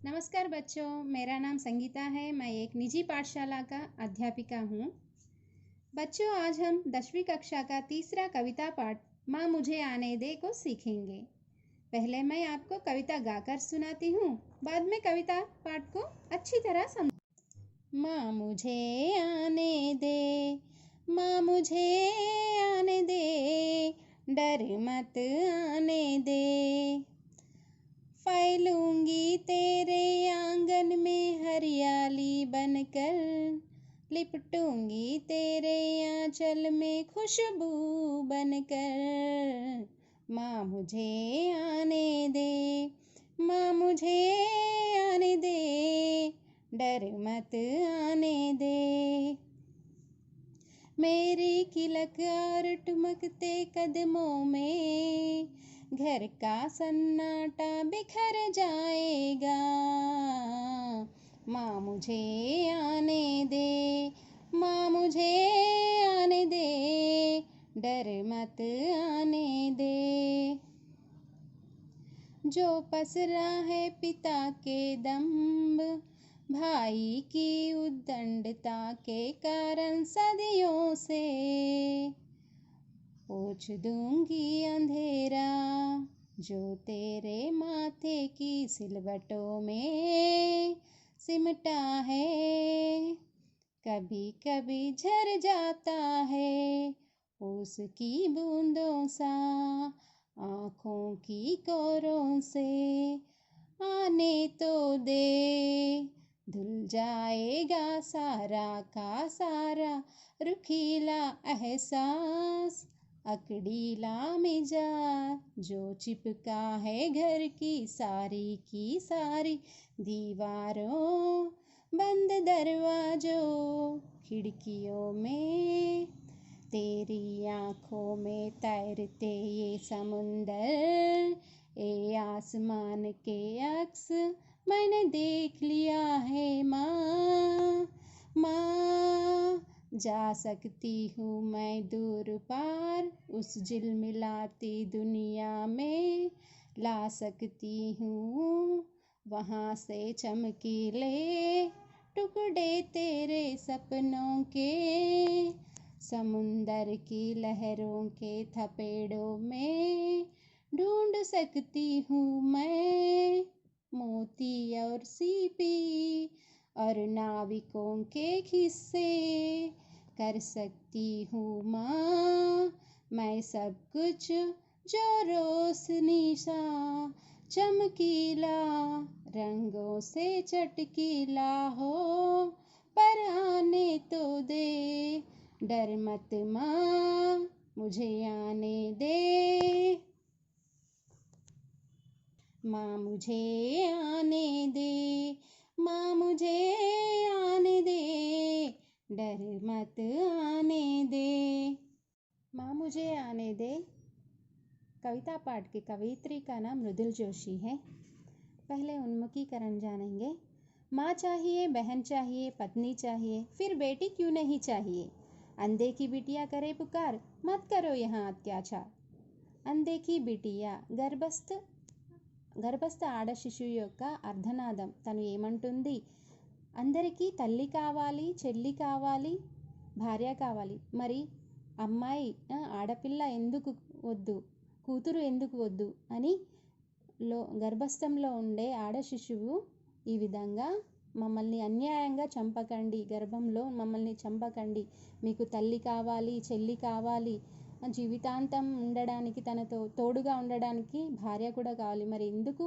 नमस्कार बच्चों, मेरा नाम संगीता है। मैं एक निजी पाठशाला का अध्यापिका हूँ। बच्चों, आज हम 10वीं कक्षा का तीसरा कविता पाठ माँ मुझे आने दे को सीखेंगे। पहले मैं आपको कविता गाकर सुनाती हूँ, बाद में कविता पाठ को अच्छी तरह समझ। माँ मुझे आने दे, माँ मुझे आने दे, डर मत आने दे। फैलूंगी तेरे आंगन में हरियाली बनकर, लिपटूंगी तेरे आंचल में खुशबू बनकर। माँ मुझे आने दे, माँ मुझे आने दे, डर मत आने दे। मेरी किलक और ठुमकते कदमों में घर का सन्नाटा बिखर जाएगा। माँ मुझे आने दे, माँ मुझे आने दे, डर मत आने दे। जो पसरा है पिता के दम्भ, भाई की उद्दंडता के कारण सदियों से, पोंछ दूंगी अंधेरा जो तेरे माथे की सिलवटों में सिमटा है। कभी कभी झर जाता है उसकी बूंदों सा, आँखों की कोरों से आने तो दे। धुल जाएगा सारा का सारा रुखीला एहसास, अकड़ीला मिजाज जो चिपका है घर की सारी दीवारों, बंद दरवाजों खिड़कियों में। तेरी आँखों में तैरते ये समुंदर, ए आसमान के अक्स मैंने देख लिया है। माँ माँ, जा सकती हूँ मैं दूर पार उस झिलमिलाती दुनिया में, ला सकती हूँ वहाँ से चमकीले टुकड़े तेरे सपनों के। समुंदर की लहरों के थपेड़ों में ढूंढ सकती हूँ मैं मोती और सीपी और नाविकों के किस्से। कर सकती हूँ माँ मैं सब कुछ जो रोशनी सा चमकीला, रंगों से चटकीला हो, पर आने तो दे। डर मत माँ मुझे आने दे, माँ मुझे आने दे, माँ मुझे आने दे, डर मत आने दे। माँ मुझे आने दे कविता पाठ की कवयित्री का नाम मृदुल जोशी है। पहले उन्मुखीकरण जानेंगे। माँ चाहिए, बहन चाहिए, पत्नी चाहिए, फिर बेटी क्यों नहीं चाहिए। अंधे की बिटिया करे पुकार, मत करो यहाँ अत्याचार। अंधे की बिटिया గర్భస్థ ఆడ శిశువు యొక్క అర్ధనాదం. తను ఏమంటుంది? అందరికీ తల్లి కావాలి, చెల్లి కావాలి, భార్య కావాలి, మరి అమ్మాయి ఆడపిల్ల ఎందుకు వద్దు, కూతురు ఎందుకు వద్దు అని గర్భస్థంలో ఉండే ఆడ శిశువు ఈ విధంగా మమ్మల్ని అన్యాయంగా చంపకండి, గర్భంలో మమ్మల్ని చంపకండి, మీకు తల్లి కావాలి, చెల్లి కావాలి, జీవితాంతం ఉండడానికి తనతో తోడుగా ఉండడానికి భార్య కూడా కావాలి, మరి ఎందుకు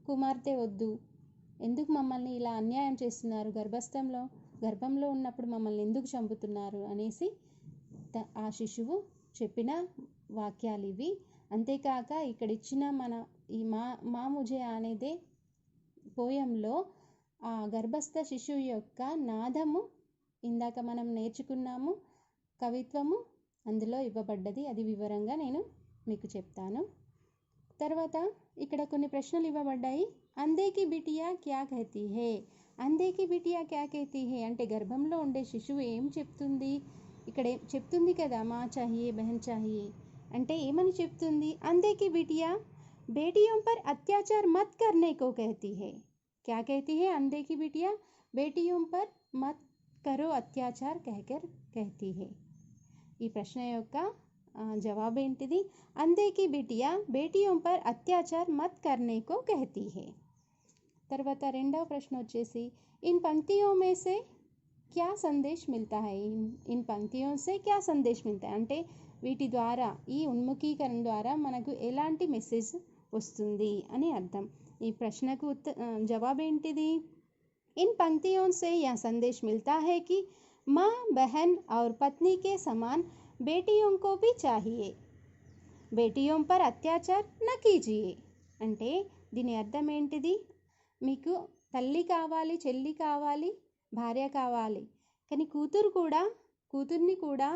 కుమార్తె వద్దు, ఎందుకు మమ్మల్ని ఇలా అన్యాయం చేస్తున్నారు, గర్భంలో ఉన్నప్పుడు మమ్మల్ని ఎందుకు చంపుతున్నారు అనేసి ఆ శిశువు చెప్పిన వాక్యాలు ఇవి. అంతేకాక ఇక్కడ ఇచ్చిన మన ఈ మా ముజే ఆనేదే పోయంలో ఆ గర్భస్థ శిశువు యొక్క నాదము ఇందాక మనం నేర్చుకున్నాము, కవిత్వము అందులో ఇవ్వబడ్డది. అది వివరంగా నేను మీకు చెప్తాను. తర్వాత ఇక్కడ కొన్ని ప్రశ్నలు ఇవ్వబడ్డాయి. అంధేకి బిటియా క్యా కహతీ హే, అంధేకి బిటియా క్యా కహతీ హే అంటే గర్భంలో ఉండే శిశువు ఏం చెప్తుంది? ఇక్కడ చెప్తుంది కదా, మా చాహియే బహన్ చాహియే అంటే ఏమని చెప్తుంది? అంధేకి బిటియా బేటియోं पर अत्याचार मत करने को कहती है. क्या कहती है अनदेखी बिटिया? बेटियों पर मत करो अत्याचार कहकर कहती है। ఈ ప్రశ్న యొక్క జవాబు ఏంటిది? अंधे बिटिया बेटियों पर अत्याचार मत करने को कहती है। తర్వాత రెండవ ప్రశ్న వచ్చేసి इन पंक्तियों में से क्या संदेश मिलता है? इन पंक्तियों से क्या संदेश मिलता है అంటే వీటి ద్వారా ఈ ఉన్ముఖీకరణ ద్వారా మనకు ఎలాంటి మెసేజ్ వస్తుంది అని అర్థం। ఈ ప్రశ్నకు జవాబు ఏంటిది? इन पंक्तियों से यह संदेश मिलता है कि माँ बहन और पत्नी के समान बेटियों को भी चाहिए, बेटियों पर अत्याचार न कीजिए। అంటే దీని అర్థం ఏంటిది? మీకు తల్లి కావాలి, చెల్లి కావాలి, భార్య కావాలి, కానీ కూతుర్ని కూడా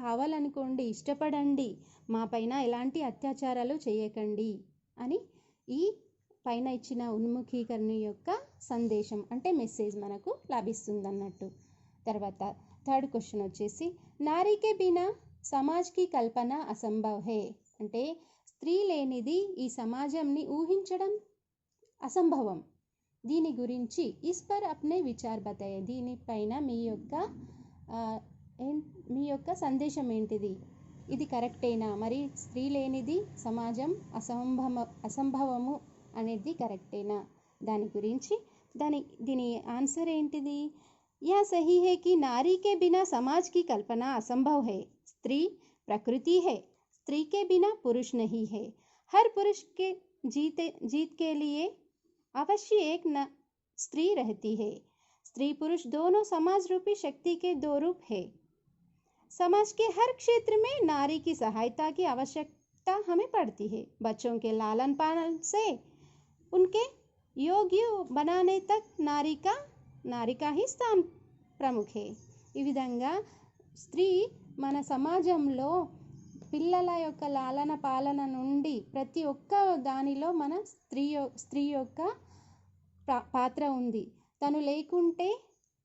కావాలనుకోండి, ఇష్టపడండి, మా పైన ఎలాంటి అత్యాచారాలు చేయకండి అని ఈ పైన ఇచ్చిన ఉన్ముఖీకరణ యొక్క సందేశం అంటే మెసేజ్ మనకు లభిస్తుందన్నట్టు। తర్వాత థర్డ్ క్వశ్చన్ వచ్చేసి నారీకే బినా సమాజ్కి కల్పన అసంభవ్ హే అంటే స్త్రీ లేనిది ఈ సమాజంని ఊహించడం అసంభవం। దీని గురించి ఇస్ పర్ అప్నే విచార్ బతాయే, దీనిపైన మీ యొక్క సందేశం ఏంటిది? ఇది కరెక్టేనా? మరి స్త్రీ లేనిది సమాజం అసంభవము అనేది కరెక్టేనా? దాని గురించి దీని ఆన్సర్ ఏంటిది? यह सही है कि नारी के बिना समाज की कल्पना असंभव है। स्त्री प्रकृति है, स्त्री के बिना पुरुष नहीं है। हर पुरुष के जीत के लिए अवश्य एक स्त्री रहती है। स्त्री पुरुष दोनों समाज रूपी शक्ति के दो रूप है। समाज के हर क्षेत्र में नारी की सहायता की आवश्यकता हमें पड़ती है। बच्चों के लालन पालन से उनके योग्य बनाने तक नारी का ही స్థానం ప్రముఖే। ఈ విధంగా స్త్రీ మన సమాజంలో పిల్లల యొక్క లాలన పాలన నుండి ప్రతి ఒక్క దానిలో మన స్త్రీ యొక్క పాత్ర ఉంది। తను లేకుంటే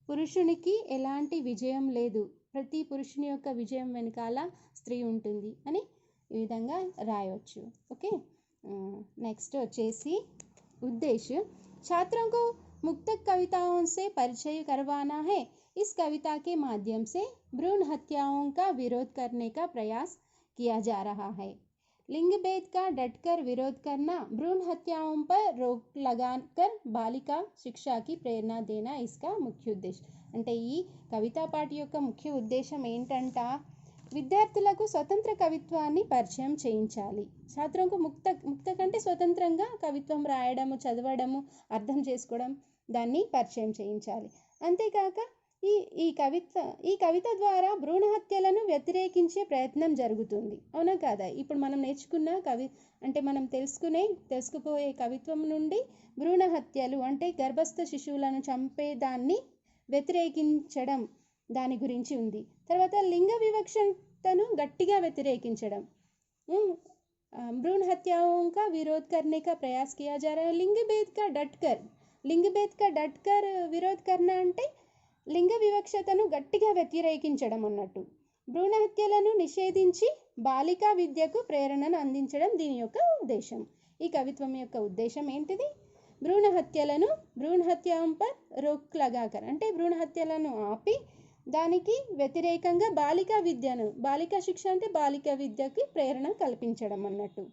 పురుషునికి ఎలాంటి విజయం లేదు, ప్రతి పురుషుని యొక్క విజయం వెనకాల స్త్రీ ఉంటుంది అని ఈ విధంగా రాయవచ్చు। ఓకే, నెక్స్ట్ వచ్చేసి उद्देश्य छात्रों को मुक्तक कविताओं से परिचय करवाना है। इस कविता के माध्यम से भ्रूण हत्याओं का विरोध करने का प्रयास किया जा रहा है। लिंग भेद का डटकर विरोध करना, भ्रूण हत्याओं पर रोक लगाकर बालिका शिक्षा की प्रेरणा देना इसका मुख्य उद्देश्य। అంటే ఈ కవితా పాఠ యొక్క ముఖ్య ఉద్దేశం ఏంటంట? విద్యార్థులకు స్వతంత్ర కవిత్వాన్ని పరిచయం చేయించాలి। ఛాత్రంకు ముక్త కంటే స్వతంత్రంగా కవిత్వం రాయడము, చదవడము, అర్థం చేసుకోవడం, దాన్ని పరిచయం చేయించాలి। అంతేకాక ఈ కవిత ద్వారా భ్రూణ హత్యలను వ్యతిరేకించే ప్రయత్నం జరుగుతుంది, అవునా కాదా? ఇప్పుడు మనం నేర్చుకున్న మనం తెలుసుకుపోయే కవిత్వం నుండి భ్రూణ హత్యలు అంటే గర్భస్థ శిశువులను చంపేదాన్ని వ్యతిరేకించడం దాని గురించి ఉంది। తర్వాత లింగ వివక్షతను గట్టిగా వ్యతిరేకించడం, भ्रूण हत्याओं का विरोध करने का प्रयास किया जा रहा है। लिंग भेद का डटकर विरोध करना అంటే లింగ వివక్షతను గట్టిగా వ్యతిరేకించడం అన్నట్టు। భ్రూణ హత్యలను నిషేధించి బాలికా విద్యకు ప్రేరణను అందించడం దీని యొక్క ఉద్దేశం। ఈ కవిత్వం యొక్క ఉద్దేశం ఏంటిది? భ్రూణ హత్యాం పర్ రోక్ లగాకర్ అంటే భ్రూణ హత్యలను ఆపి దానికి వ్యతిరేకంగా బాలికా శిక్ష అంటే బాలికా విద్యకి ప్రేరణ కల్పించడం అన్నట్టు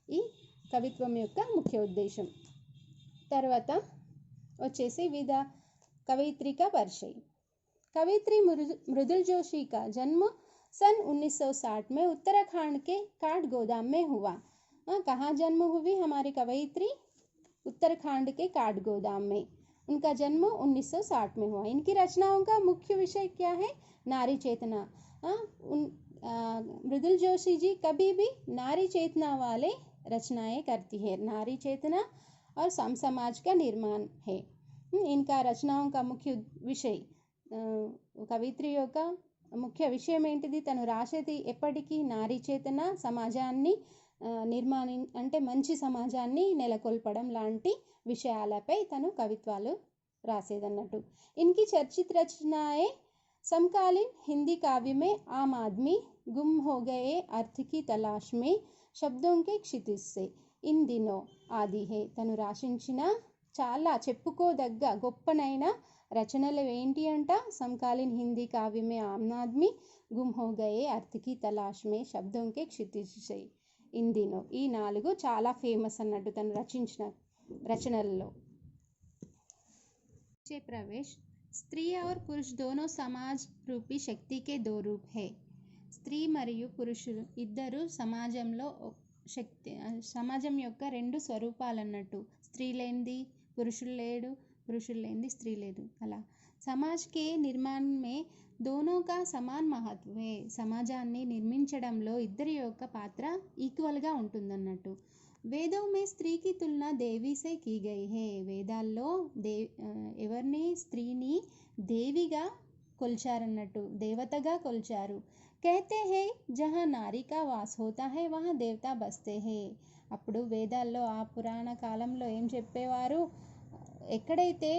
ఈ కవిత్వం యొక్క ముఖ్య ఉద్దేశం। తర్వాత వచ్చేసి कवयित्री का परिचय। कवयित्री मृदुल जोशी का जन्म सन 1960 में उत्तराखंड के काठगोदाम में हुआ। कहाँ जन्म हुई हमारी कवयित्री? उत्तराखंड के काठगोदाम में। उनका जन्म 1960 में हुआ। इनकी रचनाओं का मुख्य विषय क्या है? नारी चेतना। मृदुल जोशी जी कभी भी नारी चेतना वाले रचनाएं करती है। नारी चेतना और समाज का निर्माण है इनका रचनाओं का मुख्य विषय। कवित्री యొక్క ముఖ్య విషయం ఏంటిది? తను రాసేది ఎప్పటికీ నారీ చేతన సమాజాన్ని అంటే మంచి సమాజాన్ని నెలకొల్పడం లాంటి విషయాలపై తను కవిత్వాలు రాసేదన్నట్టు। इनकी चर्चित रचनाएं समकालीन हिंदी काव्य में आम आदमी गुम हो गए अर्थ की तलाश में शब्दों के क्षितिज से इन दिनों आदि है। తను రాసించిన చాలా చెప్పుకోదగ్గ గొప్పనైన రచనలు ఏంటి అంట? సమకాలీन हिंदी काव्य में आम आदमी गुम हो गए अर्थ की तलाश में शब्दों के क्षितिज से इन दिनों. ఈ 4 చాలా ఫేమస్ అన్నట్టు తను రచించిన రచనల్లో. प्रवेश స్త్రీ और पुरुष दोनों समाज रूपी शक्ति के दो रूप है. స్త్రీ మరియు పురుషులు ఇద్దరు సమాజం యొక్క రెండు స్వరూపాలు అన్నట్టు. స్త్రీ లేనిది పురుషులు లేడు, పురుషులు లేనిది స్త్రీ లేదు. అలా సమాజ్ కే నిర్మాణ్ మే దోనో కా సమాన్ మహత్వ హై. సమాజాన్ని నిర్మించడంలో ఇద్దరి యొక్క పాత్ర ఈక్వల్గా ఉంటుందన్నట్టు. వేదం మే స్త్రీకి తులన దేవి సే కీ గై హై. వేదాల్లో ఎవరిని? స్త్రీని దేవిగా కొల్చారన్నట్టు, దేవతగా కొల్చారు. कहते हैं जहाँ नारी का वास होता है वहाँ देवता बसते हैं. అప్పుడు వేదాల్లో ఆ పురాణ కాలంలో ఏం చెప్పేవారు? ఎక్కడైతే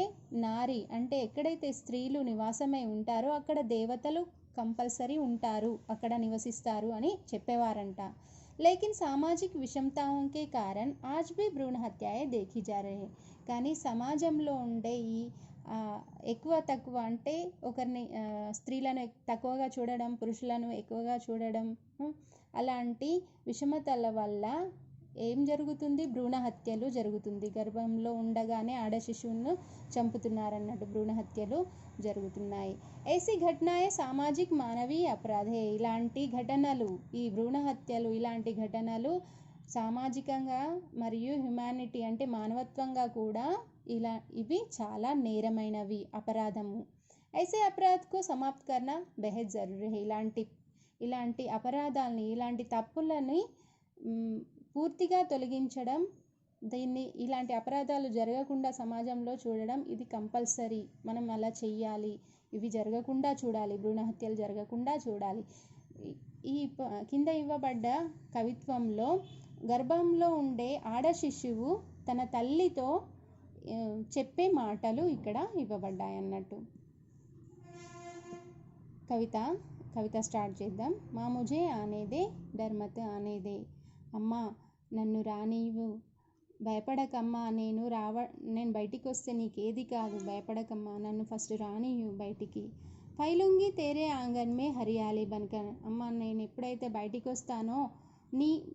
నారి అంటే ఎక్కడైతే స్త్రీలు నివాసమై ఉంటారో అక్కడ దేవతలు కంపల్సరీ ఉంటారు, అక్కడ నివసిస్తారు అని చెప్పేవారంట. लेकिन सामाजिक विषमताओं के कारण आज भी भ्रूण हत्याएं देखी जा रही है. కానీ సమాజంలో ఉండే ఈ ఎక్కువ తక్కువ అంటే ఒకరిని స్త్రీలను తక్కువగా చూడడం, పురుషులను ఎక్కువగా చూడడం, అలాంటి విషమతల వల్ల ఏం జరుగుతుంది? భ్రూణ హత్యలు జరుగుతుంది. గర్భంలో ఉండగానే ఆడ శిశువును చంపుతున్నారన్నట్టు భ్రూణ హత్యలు జరుగుతున్నాయి. ऐसी घटनाएं सामाजिक मानवीय अपराध है. ఇలాంటి ఘటనలు, ఈ భ్రూణ హత్యలు ఇలాంటి ఘటనలు సామాజికంగా మరియు హ్యుమానిటీ అంటే మానవత్వంగా కూడా ఇవి చాలా నేరమైనవి, అపరాధము. ऐसे अपराध को समाप्त करना बेहद जरूरी है. ఇలాంటి అపరాధాలని, ఇలాంటి తప్పులని పూర్తిగా తొలగించడం, ఇలాంటి అపరాధాలు జరగకుండా సమాజంలో చూడడం ఇది కంపల్సరీ. మనం అలా చెయ్యాలి, ఇవి జరగకుండా చూడాలి, భ్రూణ హత్యలు జరగకుండా చూడాలి. ఈ కింద ఇవ్వబడ్డ కవిత్వంలో గర్భంలో ఉండే ఆడ శిశువు తన తల్లితో చెప్పే మాటలు ఇక్కడ ఇవ్వబడ్డాయి అన్నట్టు. కవిత స్టార్ట్ చేద్దాం. మా ముజే ఆనేదే డర్ మత్ ఆనేదే. అమ్మా నన్ను రానివ్వు, భయపడకమ్మా, నేను బయటికి వస్తే నీకేది కాదు, భయపడకమ్మా, నన్ను ఫస్ట్ రానివ్వు బయటికి. ఫైలుంగి తేరే ఆంగన్ మే హరియాలి బన్కర్. అమ్మ నేను ఎప్పుడైతే బయటికి వస్తానో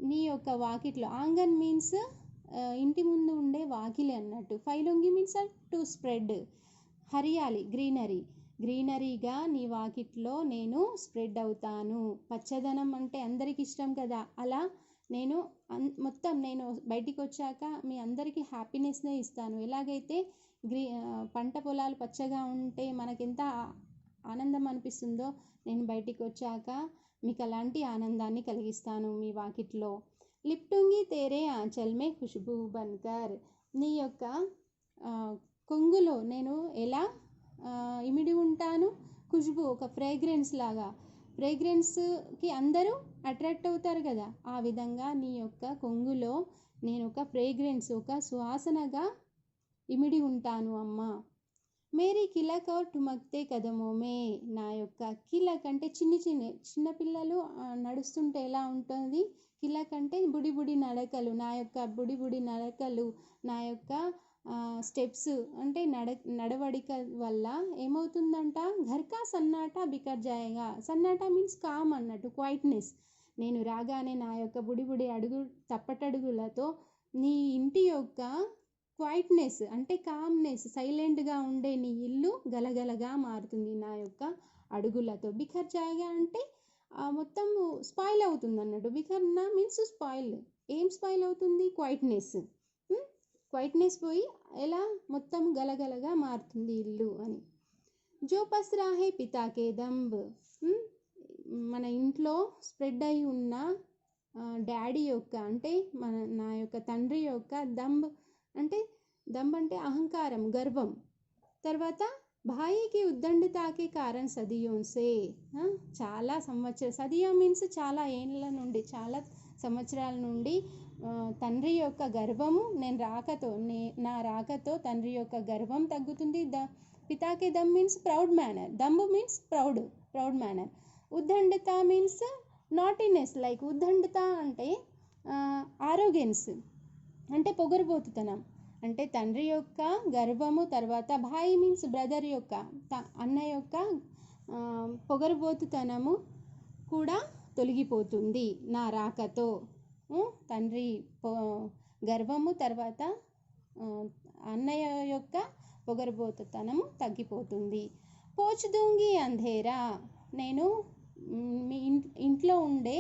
నీ యొక్క వాకిట్లో, ఆంగన్ మీన్స్ ఇంటి ముందు ఉండే వాకిలి అన్నట్టు. ఫైలుంగి మీన్స్ టు స్ప్రెడ్, హరియాలి గ్రీనరీగా నీ వాకిట్లో నేను స్ప్రెడ్ అవుతాను. పచ్చదనం అంటే అందరికి ఇష్టం కదా, అలా నేను నేను బయటికి వచ్చాక మీ అందరికీ హ్యాపీనెస్నే ఇస్తాను. ఎలాగైతే పంట పొలాలు పచ్చగా ఉంటే మనకెంత ఆనందం అనిపిస్తుందో, నేను బయటికి వచ్చాక మీకు అలాంటి ఆనందాన్ని కలిగిస్తాను మీ వాకిట్లో. లిప్టుంగి తేరే ఆంచల్ మే ఖుష్బూ బన్కర్. నీ యొక్క కొంగులో నేను ఎలా ఇమిడి ఉంటాను? ఖుష్బూ, ఒక ఫ్రేగ్రెన్స్ లాగా. ఫ్రేగ్రెన్స్కి అందరూ అట్రాక్ట్ అవుతారు కదా, ఆ విధంగా నీ యొక్క కొంగులో నేను ఒక ఫ్రేగ్రెన్స్, ఒక సువాసనగా ఇమిడి ఉంటాను అమ్మా. మేరీ కిలక్ ఔర్ ఠుమక్తే కదమో మే. నా యొక్క కిలక్ అంటే చిన్న పిల్లలు నడుస్తుంటే ఎలా ఉంటుంది? కిలక్ అంటే బుడి నడకలు. నా యొక్క బుడి నడకలు, నా యొక్క స్టెప్స్ అంటే నడవడిక వల్ల ఏమవుతుందంట? ఘర్కా సన్నాటా బికర్ జాయేగా. సన్నాటా మీన్స్ కామ్ అన్నట్టు, క్వైట్నెస్. నేను రాగానే నా యొక్క బుడి తప్పటడుగులతో నీ ఇంటి యొక్క క్వైట్నెస్ అంటే కామ్నెస్, సైలెంట్గా ఉండే నీ ఇల్లు గలగలగా మారుతుంది నా యొక్క అడుగులతో. బిఖర్ జాయేగా అంటే మొత్తం స్పాయిల్ అవుతుంది అన్నట్టు. బిఖర్ నా మీన్స్ స్పాయిల్. ఏం స్పాయిల్ అవుతుంది? క్వైట్నెస్ పోయి ఎలా మొత్తం గలగలగా మారుతుంది ఇల్లు అని. జో పస్రా హై పితాకే దంబ్. మన ఇంట్లో స్ప్రెడ్ అయి ఉన్న డాడీ యొక్క అంటే నా యొక్క తండ్రి యొక్క దంబ్ అంటే అహంకారం, గర్వం. తర్వాత భాయికి ఉద్దండతాకే కారణ్ సదియోన్సే. చాలా సదియా మీన్స్ చాలా ఏళ్ళ నుండి, చాలా సంవత్సరాల నుండి తండ్రి యొక్క గర్వము నా రాకతో తండ్రి యొక్క గర్వం తగ్గుతుంది. పితాకే దమ్ మీన్స్ ప్రౌడ్ మేనర్. దంబు మీన్స్ ప్రౌడ్ మేనర్. ఉద్దండత మీన్స్ నాటినెస్. లైక్ ఉద్దండత అంటే ఆరోగెన్స్ అంటే పొగరుబోతుతనం. అంటే తండ్రి యొక్క గర్వము, తర్వాత భాయి మీన్స్ బ్రదర్ యొక్క అన్న యొక్క పొగరుబోతుతనము కూడా తొలగిపోతుంది నా రాకతో. తండ్రి గర్వము, తర్వాత అన్నయ్య యొక్క పొగరుబోతుతనము తగ్గిపోతుంది. పోచుదూంగి అంధేరా, నేను మీ ఇంట్లో ఉండే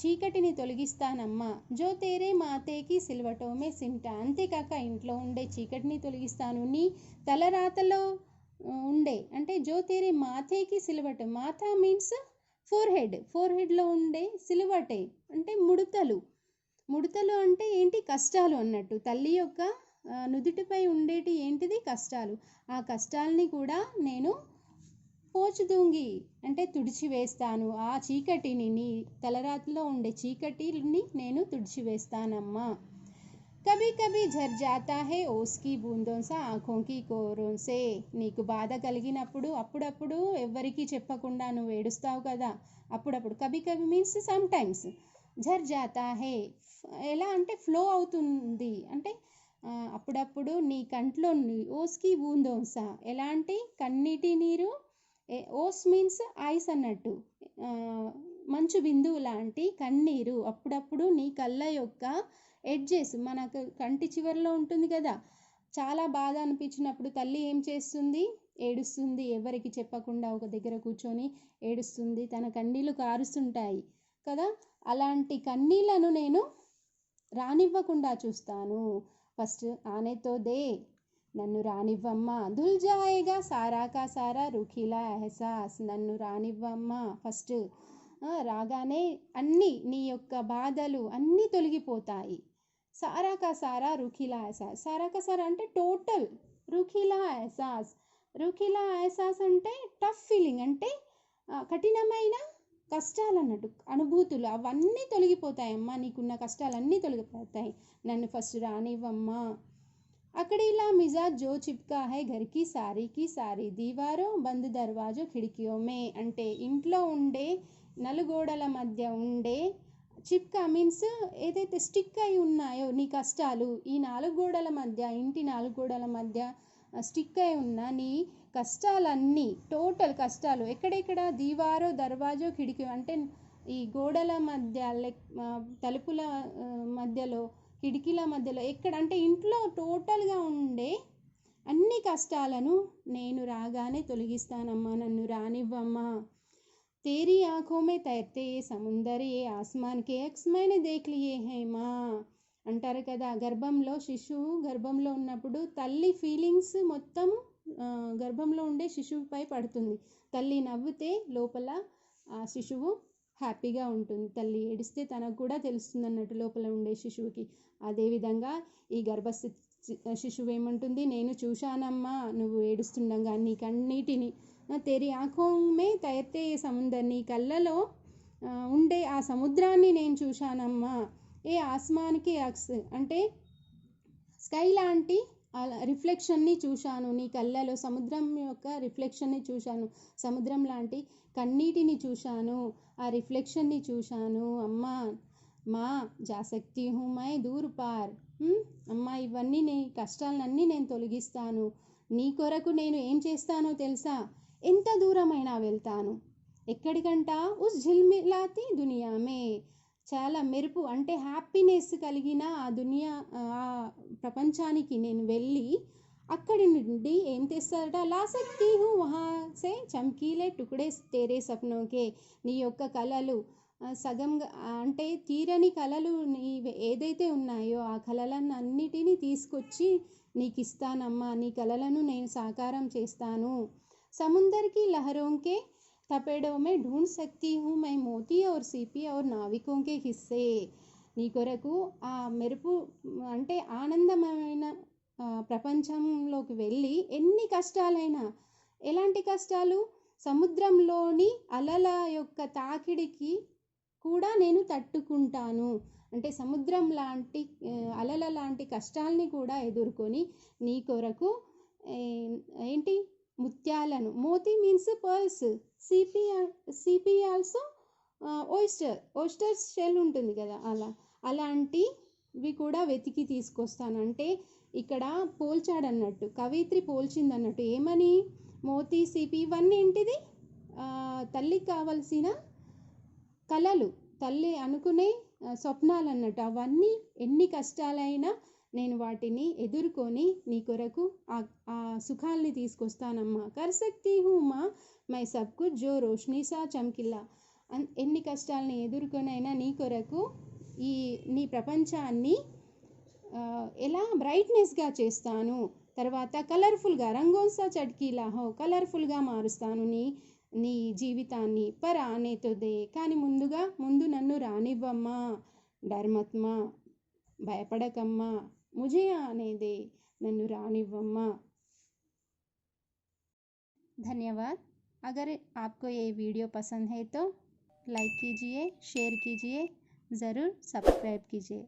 చీకటిని తొలగిస్తానమ్మా. జో తేరే మాతేకి సిల్వటోమే సిమ్టా, అంతేకాక ఇంట్లో ఉండే చీకటిని తొలగిస్తాను. నీ తలరాతలో ఉండే అంటే జో తేరే మాథేకి సిల్వట, మాథా మీన్స్ ఫోర్హెడ్లో ఉండే సిలువటే అంటే ముడతలు అంటే ఏంటి, కష్టాలు అన్నట్టు. తల్లి యొక్క నుదుటిపై ఉండేటి ఏంటిది, కష్టాలు. ఆ కష్టాలని కూడా నేను పోచుదూంగి అంటే తుడిచివేస్తాను. ఆ చీకటిని, నీ తలరాతిలో ఉండే చీకటిని నేను తుడిచివేస్తానమ్మా. కభీ కభీ ఝర్ జాతా హై ఓస్కి బూందోం సా ఆంఖోం కి కోరోం సే, నీకు బాధ కలిగినప్పుడు అప్పుడప్పుడు ఎవ్వరికీ చెప్పకుండా నువ్వు ఏడుస్తావు కదా, అప్పుడప్పుడు. కభీ కభీ మీన్స్ సమ్ టైమ్స్. ఝర్ జాతా హై ఎలా అంటే ఫ్లో అవుతుంది అంటే అప్పుడప్పుడు నీ కంట్లో ఓస్కి బూందోం సా ఎలాంటి కన్నీటి నీరు, ఓస్ మీన్స్ ఐస్ అన్నట్టు, మంచు బిందువు లాంటి కన్నీరు అప్పుడప్పుడు నీ కళ్ళ యొక్క ఎడ్జెస్, మనకు కంటి చివరిలో ఉంటుంది కదా, చాలా బాధ అనిపించినప్పుడు తల్లి ఏం చేస్తుంది, ఏడుస్తుంది. ఎవరికి చెప్పకుండా ఒక దగ్గర కూర్చొని ఏడుస్తుంది, తన కన్నీళ్ళు కారుస్తుంటాయి కదా, అలాంటి కన్నీళ్లను నేను రానివ్వకుండా చూస్తాను. ఫస్ట్ ఆనేతో దే, నన్ను రానివ్వమ్మా. ధుల్ జాయేగా సారా కా సారా రుఖిలా ఎహసాస్, నన్ను రానివ్వమ్మా. ఫస్ట్ రాగానే అన్నీ నీ యొక్క బాధలు అన్నీ తొలగిపోతాయి. సారా కా సారా రుఖిలా ఎహసాస్, సారా కా సారా అంటే టోటల్, రుఖిలా ఎహసాస్, రుఖిలా ఎహసాస్ అంటే టఫ్ ఫీలింగ్ అంటే కఠినమైన కష్టాలు అన్నట్టు, అనుభూతులు అవన్నీ తొలగిపోతాయమ్మా. నీకున్న కష్టాలన్నీ తొలగిపోతాయి, నన్ను ఫస్ట్ రానివ్వమ్మా. అకడీలా మిజాజ్ జో చిప్కా హై ఘర్ కి సారీ దీవారో బంద్ దర్వాజో ఖిడికియో మే, అంటే ఇంట్లో ఉండే నలుగోడల మధ్య ఉండే చిప్కా మీన్స్ ఏదైతే స్టిక్ అయి ఉన్నాయో నీ కష్టాలు, ఈ నాలుగు గోడల మధ్య, ఇంటి నాలుగు గోడల మధ్య స్టిక్ అయి ఉన్న నీ కష్టాలన్నీ, టోటల్ కష్టాలు ఎక్కడెక్కడ, దీవారో దర్వాజో కిటికీ అంటే ఈ గోడల మధ్య, తలుపుల మధ్యలో, కిటికీల మధ్యలో, ఎక్కడ అంటే ఇంట్లో టోటల్గా ఉండే అన్ని కష్టాలను నేను రాగానే తొలగిస్తానమ్మా, నన్ను రానివ్వమ్మా. तेरी आँखों में तैरते ये समुंदर ये आसमान के अक्स मैंने देख लिए हैं माँ అంటారు కదా. గర్భంలో శిశువు గర్భంలో ఉన్నప్పుడు తల్లి ఫీలింగ్స్ మొత్తం గర్భంలో ఉండే శిశువుపై పడుతుంది. తల్లి నవ్వితే లోపల ఆ శిశువు హ్యాపీగా ఉంటుంది, తల్లి ఏడిస్తే తనకు కూడా తెలుస్తుంది అన్నట్టు లోపల ఉండే శిశువుకి. అదేవిధంగా ఈ గర్భస్థితి శిశువు ఏమంటుంది, నేను చూశానమ్మా నువ్వు ఏడుస్తుండగా నీ కన్నీటిని. తెరి ఆంఖో మే తైర్తే సముందర్, నీ కళ్ళలో ఉండే ఆ సముద్రాన్ని నేను చూశానమ్మా. ఏ ఆస్మాన్కి అక్స్ అంటే స్కై లాంటి రిఫ్లెక్షన్ని చూశాను నీ కళ్ళలో, సముద్రం యొక్క రిఫ్లెక్షన్ని చూశాను, సముద్రం లాంటి కన్నీటిని చూశాను, ఆ రిఫ్లెక్షన్ని చూశాను. అమ్మా మా జాసక్తి హూ మై దూర్ పార్, అమ్మా ఇవన్నీ నీ కష్టాలన్నీ నేను తొలగిస్తాను. నీ కొరకు నేను ఏం చేస్తానో తెలుసా, ఎంత దూరమైనా వెళ్తాను. ఎక్కడికంటా ఉస్ ఝిల్మిలాతి దునియామే, చాలా మెరుపు అంటే హ్యాపీనెస్ కలిగిన ఆ దునియా, ఆ ప్రపంచానికి నేను వెళ్ళి అక్కడి నుండి ఏం తెస్తారట, లా సక్తీ హూ వహా సే చమ్కీలే టుకుడే తేరే సప్నోకే, నీ యొక్క కలలు సగంగా అంటే తీరని కలలు నీ ఏదైతే ఉన్నాయో ఆ కలలను అన్నిటినీ తీసుకొచ్చి నీకు ఇస్తానమ్మా, నీ కలలను నేను సాకారం చేస్తాను. समुंदर की लहरों के थपेड़ों में ढूंढ सकती हूँ मैं मोती और सीपी और नाविकों के हिस्से, నీ కొరకు ఆ మెరుపు అంటే ఆనందమైన ప్రపంచంలోకి వెళ్ళి ఎన్ని కష్టాలైనా, ఎలాంటి కష్టాలు, సముద్రంలోని అలల యొక్క తాకిడికి కూడా నేను తట్టుకుంటాను. అంటే సముద్రం లాంటి అలల లాంటి కష్టాల్ని కూడా ఎదుర్కొని నీ కొరకు ఏంటి ముత్యాలను, మోతీ మీన్స్ పర్ల్స్, సిపి ఆల్సో ఓయిస్టర్ షెల్ ఉంటుంది కదా, అలాంటి ఇవి కూడా వెతికి తీసుకొస్తాను. అంటే ఇక్కడ పోల్చాడన్నట్టు, కవయిత్రి పోల్చిందన్నట్టు. ఏమని? మోతీ సిపి ఇవన్నీ ఏంటిది? తల్లికి కావలసిన కలలు, తల్లి అనుకునే స్వప్నాలు అన్నట్టు. అవన్నీ ఎన్ని కష్టాలైనా నేను వాటిని ఎదుర్కొని నీ కొరకు ఆ సుఖాల్ని తీసుకొస్తానమ్మా. కర్ సక్తి హూ మా మై సబ్ కుచ్ జో రోష్నీ సా చమ్కిల్లా. ఎన్ని కష్టాలని ఎదుర్కొనైనా నీ కొరకు నీ ప్రపంచాన్ని ఎలా బ్రైట్నెస్గా చేస్తాను. తర్వాత కలర్ఫుల్గా, రంగోన్సా చట్కీలా హో, కలర్ఫుల్గా మారుస్తాను నీ జీవితాన్ని. పర్ ఆనే తో దే, కానీ ముందు నన్ను రానివ్వమ్మా. డర్మత్మా, భయపడకమ్మా. ముझे आने दे, नन्नु रानिव्वम्मा. धन्यवाद. अगर आपको ये वीडियो पसंद है तो लाइक कीजिए, शेयर कीजिए, ज़रूर सब्सक्राइब कीजिए.